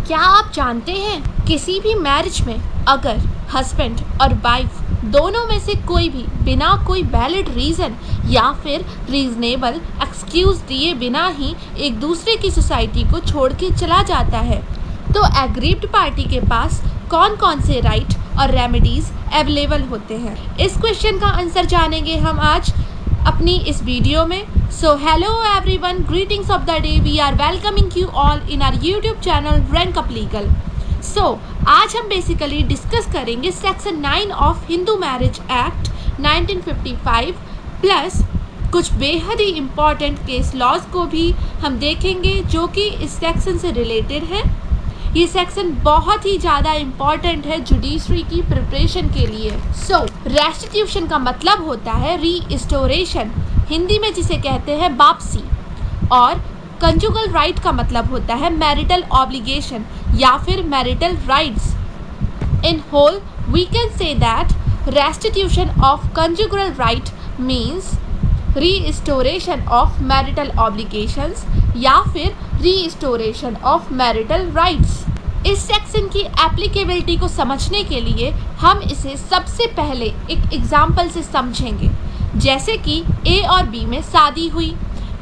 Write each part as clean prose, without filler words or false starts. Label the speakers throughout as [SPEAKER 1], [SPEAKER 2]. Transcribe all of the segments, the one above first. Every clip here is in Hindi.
[SPEAKER 1] क्या आप जानते हैं किसी भी मैरिज में अगर हस्बैंड और वाइफ दोनों में से कोई भी बिना कोई वैलिड रीज़न या फिर रीजनेबल एक्सक्यूज़ दिए बिना ही एक दूसरे की सोसाइटी को छोड़ के चला जाता है तो एग्रीव्ड पार्टी के पास कौन कौन से राइट और रेमेडीज़ अवेलेबल होते हैं। इस क्वेश्चन का आंसर जानेंगे हम आज अपनी इस वीडियो में। So hello everyone, greetings of the day. We are welcoming you all in our YouTube channel rank up legal. So आज हम बेसिकली डिस्कस करेंगे section 9 of Hindu marriage act 1955 plus कुछ बेहद ही इम्पॉर्टेंट केस लॉज को भी हम देखेंगे जो कि इस सेक्शन से रिलेटेड है। ये सेक्शन बहुत ही ज़्यादा इम्पॉर्टेंट है जुडिशरी की प्रिपरेशन के लिए। सो रेस्टिट्यूशन का मतलब होता है रीस्टोरेशन, हिंदी में जिसे कहते हैं वापसी, और कंजुगल राइट का मतलब होता है मैरिटल ऑब्लिगेशन या फिर marital rights. In whole we can say that restitution of conjugal right means restoration of marital obligations या फिर रीस्टोरेशन ऑफ मैरिटल राइट्स। इस सेक्शन की एप्लीकेबिलिटी को समझने के लिए हम इसे सबसे पहले एक एग्जाम्पल से समझेंगे। जैसे कि ए और बी में शादी हुई,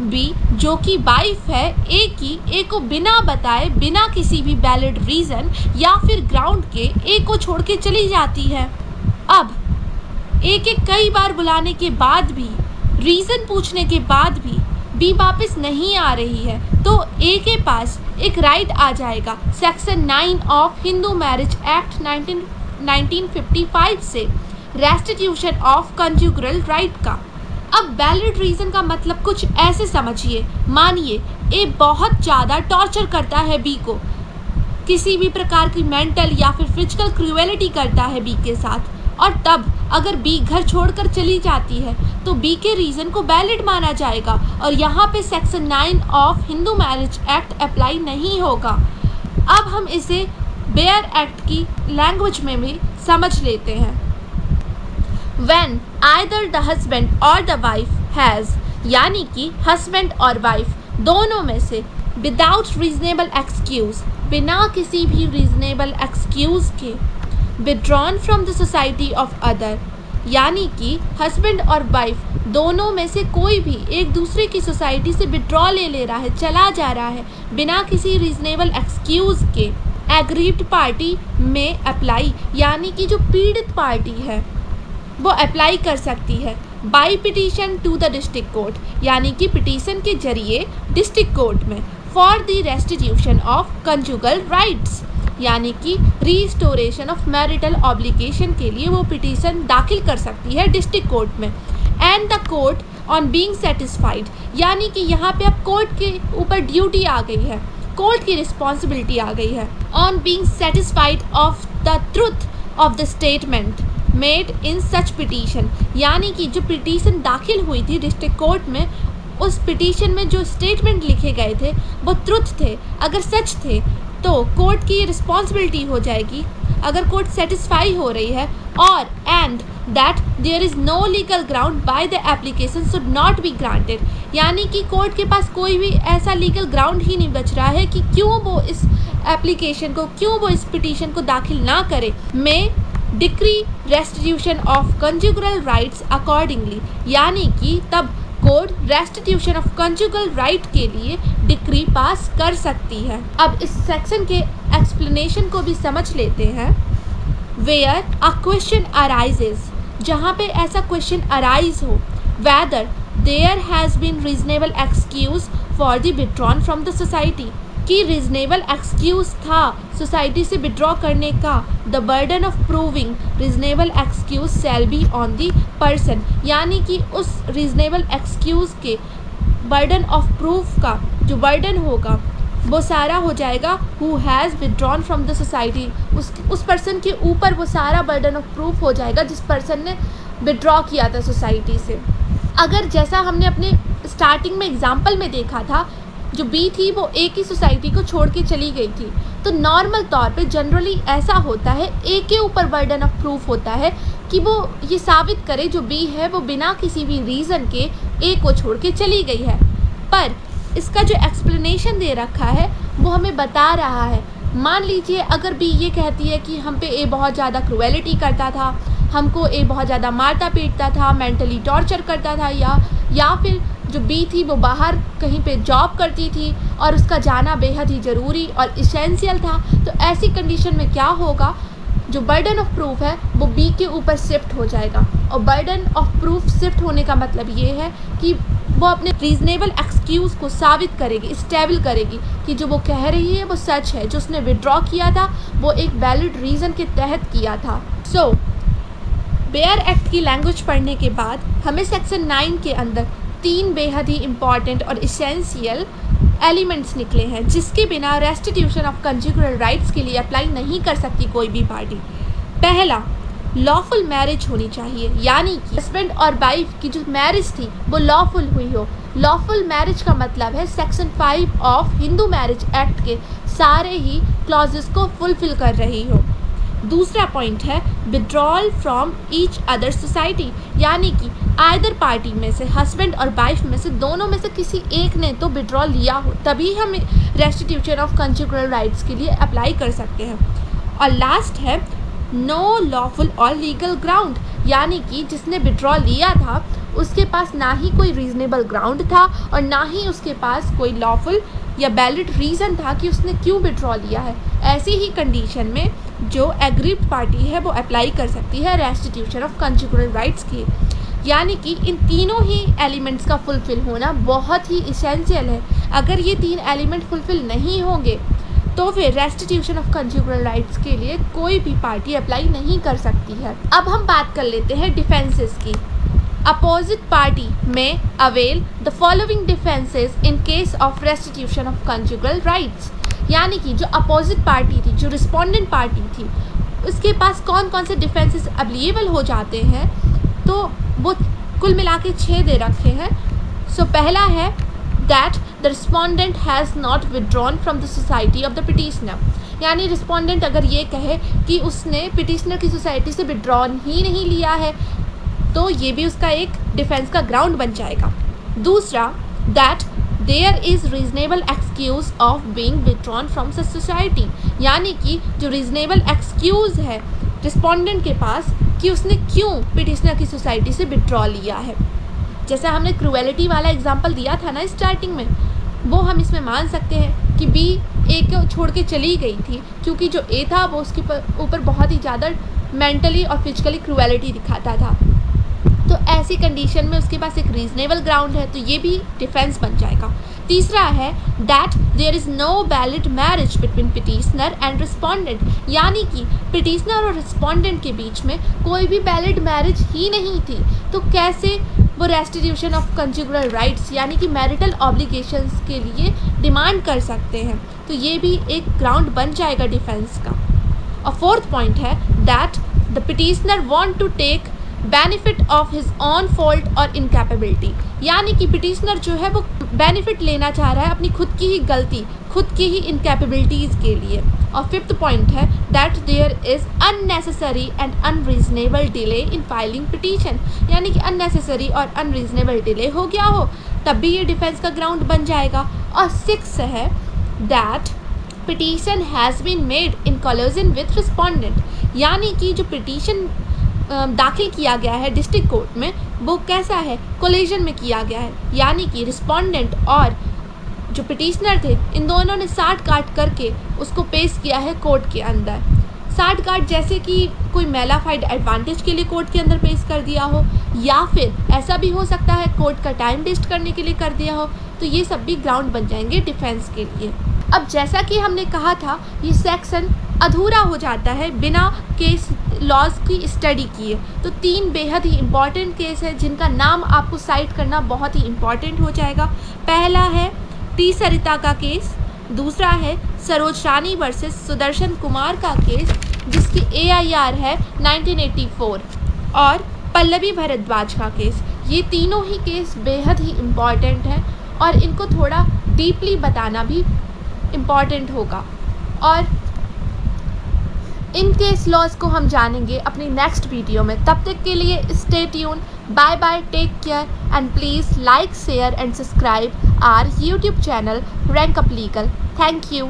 [SPEAKER 1] बी जो कि वाइफ है ए को बिना बताए बिना किसी भी वैलिड रीज़न या फिर ग्राउंड के ए को छोड़ के चली जाती है। अब ए के कई बार बुलाने के बाद भी, रीज़न पूछने के बाद भी बी वापस नहीं आ रही है तो ए के पास एक राइट आ जाएगा section 9 of Hindu marriage act 1955 से, रेस्टिट्यूशन ऑफ कंजुगल राइट का। अब वैलिड रीज़न का मतलब कुछ ऐसे समझिए, मानिए ए बहुत ज़्यादा टॉर्चर करता है बी को, किसी भी प्रकार की मेंटल या फिर फिजिकल क्रूएलिटी करता है बी के साथ, और तब अगर बी घर छोड़कर चली जाती है तो बी के रीज़न को वैलिड माना जाएगा और यहाँ पे section 9 of Hindu marriage act apply नहीं होगा। अब हम इसे बेयर एक्ट की लैंग्वेज में भी समझ लेते हैं। When either the husband or the wife has, यानी कि हस्बैंड और वाइफ दोनों में से विदाउट रीजनेबल एक्सक्यूज़, बिना किसी भी रीजनेबल एक्सक्यूज़ के withdrawn from the society of other, यानी कि हस्बैंड और वाइफ दोनों में से कोई भी एक दूसरे की सोसाइटी से विड्रॉ ले रहा है, चला जा रहा है बिना किसी रीजनेबल एक्सक्यूज़ के, एग्रीव्ड पार्टी में अप्लाई, यानी कि जो पीड़ित पार्टी है वो अप्लाई कर सकती है by petition to the district court, यानी कि पिटीशन के जरिए डिस्ट्रिक्ट कोर्ट में, for the restitution of conjugal rights, यानी कि रीस्टोरेशन ऑफ मैरिटल ऑब्लिगेशन के लिए वो पिटीशन दाखिल कर सकती है डिस्ट्रिक्ट कोर्ट में। And the court on being satisfied, यानी कि यहाँ पे अब कोर्ट के ऊपर ड्यूटी आ गई है, कोर्ट की रिस्पॉन्सिबिलिटी आ गई है। On being satisfied of the truth of the statement made in such petition, यानी कि जो पिटीशन दाखिल हुई थी डिस्ट्रिक्ट कोर्ट में, उस पिटीशन में जो स्टेटमेंट लिखे गए थे वो ट्रुथ थे, अगर सच थे तो कोर्ट की रिस्पॉन्सिबिलिटी हो जाएगी अगर कोर्ट सेटिस्फाई हो रही है। और and that there is no legal ground by the application should not be granted, यानी कि कोर्ट के पास कोई भी ऐसा लीगल ग्राउंड ही नहीं बच रहा है कि क्यों वो इस एप्लीकेशन को, क्यों वो इस पिटीशन को दाखिल ना करे। में decree restitution of conjugal rights accordingly, यानी कि तब court restitution of conjugal right के लिए डिक्री पास कर सकती है। अब इस सेक्शन के एक्सप्लेनेशन को भी समझ लेते हैं। वेयर अ क्वेश्चन अराइजेज, जहाँ पे ऐसा क्वेश्चन अराइज हो, whether there has been reasonable excuse for the withdrawn from the society, कि रीजनेबल एक्सक्यूज़ था सोसाइटी से विड्रॉ करने का, the burden of proving reasonable excuse shall be on the person, यानी कि उस रीजनेबल एक्सक्यूज़ के बर्डन ऑफ प्रूफ का जो बर्डन होगा वो सारा हो जाएगा who has withdrawn from the society, उस पर्सन के ऊपर वो सारा बर्डन ऑफ प्रूफ हो जाएगा जिस पर्सन ने विड्रॉ किया था सोसाइटी से। अगर जैसा हमने अपने स्टार्टिंग में एग्जाम्पल में देखा था, जो बी थी वो ए की सोसाइटी को छोड़ के चली गई थी, तो नॉर्मल तौर पे जनरली ऐसा होता है ए के ऊपर बर्डन ऑफ प्रूफ होता है कि वो ये साबित करे जो बी है वो बिना किसी भी रीज़न के ए को छोड़ के चली गई है। पर इसका जो एक्सप्लेनेशन दे रखा है वो हमें बता रहा है मान लीजिए अगर बी ये कहती है कि हम पे ए बहुत ज़्यादा क्रूएलिटी करता था, हमको ए बहुत ज़्यादा मारता पीटता था, मेंटली टॉर्चर करता था, या फिर जो बी थी वो बाहर कहीं पे जॉब करती थी और उसका जाना बेहद ही ज़रूरी और इसेंशियल था, तो ऐसी कंडीशन में क्या होगा, जो बर्डन ऑफ प्रूफ है वो बी के ऊपर शिफ्ट हो जाएगा। और बर्डन ऑफ प्रूफ शिफ्ट होने का मतलब ये है कि वो अपने रीज़नेबल एक्सक्यूज़ को साबित करेगी, इस्टेबल करेगी कि जो वो कह रही है वो सच है, जो उसने विड्रॉ किया था वो एक वैलिड रीज़न के तहत किया था। सो बेयर एक्ट की लैंग्वेज पढ़ने के बाद हमें सेक्शन 9 के अंदर 3 बेहद ही इम्पॉर्टेंट और इसेंशियल एलिमेंट्स निकले हैं जिसके बिना रेस्टिट्यूशन ऑफ कंज्यूगल राइट्स के लिए अप्लाई नहीं कर सकती कोई भी पार्टी। पहला, लॉफुल मैरिज होनी चाहिए, यानी कि हस्बैंड और वाइफ की जो मैरिज थी वो लॉफुल हुई हो। लॉफुल मैरिज का मतलब है section 5 of Hindu marriage act के सारे ही क्लॉजेस को फुलफिल कर रही हो। दूसरा पॉइंट है withdrawal from each other society, यानी कि आइदर पार्टी में से, हस्बैंड और वाइफ में से, दोनों में से किसी एक ने तो विड्रॉल लिया हो, तभी हम रेस्टिट्यूशन ऑफ कंज्यूगल राइट्स के लिए अप्लाई कर सकते हैं। और लास्ट है नो लॉफुल और लीगल ग्राउंड, यानी कि जिसने विड्रॉ लिया था उसके पास ना ही कोई रीज़नेबल ग्राउंड था और ना ही उसके पास कोई लॉफुल या वैलिड रीज़न था कि उसने क्यों विड्रॉ लिया है। ऐसी ही कंडीशन में जो एग्रीव्ड पार्टी है वो अप्लाई कर सकती है रेस्टिट्यूशन ऑफ कंज्यूगल राइट्स की। यानी कि इन तीनों ही एलिमेंट्स का फुलफ़िल होना बहुत ही इसेंशियल है। अगर ये 3 एलिमेंट फुलफ़िल नहीं होंगे तो फिर रेस्टिट्यूशन ऑफ कंज्यूगल राइट्स के लिए कोई भी पार्टी अप्लाई नहीं कर सकती है। अब हम बात कर लेते हैं डिफेंसेस की। Opposite party may avail the following defences in case of restitution of conjugal rights, यानी कि जो अपोजिट पार्टी थी, जो रिस्पोंडेंट पार्टी थी, उसके पास कौन कौन से डिफेंसेस अवेलेबल हो जाते हैं, तो वो कुल मिला के 6 दे रखे हैं। सो पहला है that the respondent has not withdrawn from the society of the petitioner, यानी रिस्पोंडेंट अगर ये कहे कि उसने पिटिशनर की सोसाइटी से विड्रॉन ही नहीं लिया है तो ये भी उसका एक डिफेंस का ग्राउंड बन जाएगा। दूसरा, that there is reasonable excuse of being withdrawn from the society, यानी कि जो reasonable excuse है रिस्पोंडेंट के पास कि उसने क्यों पिटिशनर की सोसाइटी से विड्रॉ लिया है। जैसा हमने क्रूएलिटी वाला एग्जाम्पल दिया था ना स्टार्टिंग में, वो हम इसमें मान सकते हैं कि बी ए को छोड़ के चली गई थी क्योंकि जो ए था वो उसके ऊपर बहुत ही ज़्यादा मेंटली और फिजिकली क्रूएलिटी दिखाता था। तो ऐसी कंडीशन में उसके पास एक रीजनेबल ग्राउंड है, तो ये भी डिफेंस बन जाएगा। तीसरा है that there is no valid marriage between petitioner and respondent, यानी कि पिटिशनर और रिस्पोंडेंट के बीच में कोई भी वैलिड मैरिज ही नहीं थी, तो कैसे वो रेस्टिट्यूशन ऑफ कंज्यूगल राइट्स यानी कि मैरिटल ऑब्लिगेशंस के लिए डिमांड कर सकते हैं। तो ये भी एक ग्राउंड बन जाएगा डिफेंस का। और फोर्थ पॉइंट है that the petitioner want to take benefit of his own fault और इनकैपेबिलिटी, यानी कि पिटिशनर जो है वो बेनिफिट लेना चाह रहा है अपनी खुद की ही गलती, खुद की ही इनकैपेबिलिटीज़ के लिए। और फिफ्थ पॉइंट है that there is unnecessary and unreasonable delay in filing petition, यानी कि अननेसेसरी और अनरीजनेबल डिले हो गया हो तब भी ये डिफेंस का ग्राउंड बन जाएगा। और सिक्स है that petition has been made in collusion with respondent, यानी कि जो पिटीशन दाखिल किया गया है डिस्ट्रिक्ट कोर्ट में वो कैसा है, कोलिजन में किया गया है, यानी कि रिस्पोंडेंट और जो पिटिशनर थे इन दोनों ने साठ काट करके उसको पेश किया है कोर्ट के अंदर। साठ काट जैसे कि कोई मेलाफाइड एडवांटेज के लिए कोर्ट के अंदर पेश कर दिया हो, या फिर ऐसा भी हो सकता है कोर्ट का टाइम वेस्ट करने के लिए कर दिया हो, तो ये सब भी ग्राउंड बन जाएंगे डिफेंस के लिए। अब जैसा कि हमने कहा था ये सेक्शन अधूरा हो जाता है बिना केस लॉज की स्टडी किए, तो 3 बेहद ही इम्पॉर्टेंट केस है जिनका नाम आपको साइट करना बहुत ही इम्पॉर्टेंट हो जाएगा। पहला है टी सरिता का केस, दूसरा है सरोज रानी वर्सेस सुदर्शन कुमार का केस जिसकी AIR है 1984, और पल्लवी भारद्वाज का केस। ये तीनों ही केस बेहद ही इम्पॉर्टेंट हैं और इनको थोड़ा डीपली बताना भी इम्पॉर्टेंट होगा, और इन केस लॉज को हम जानेंगे अपनी नेक्स्ट वीडियो में। तब तक के लिए stay tuned, bye bye, take care and please like, share and subscribe our YouTube channel rank up legal. Thank you.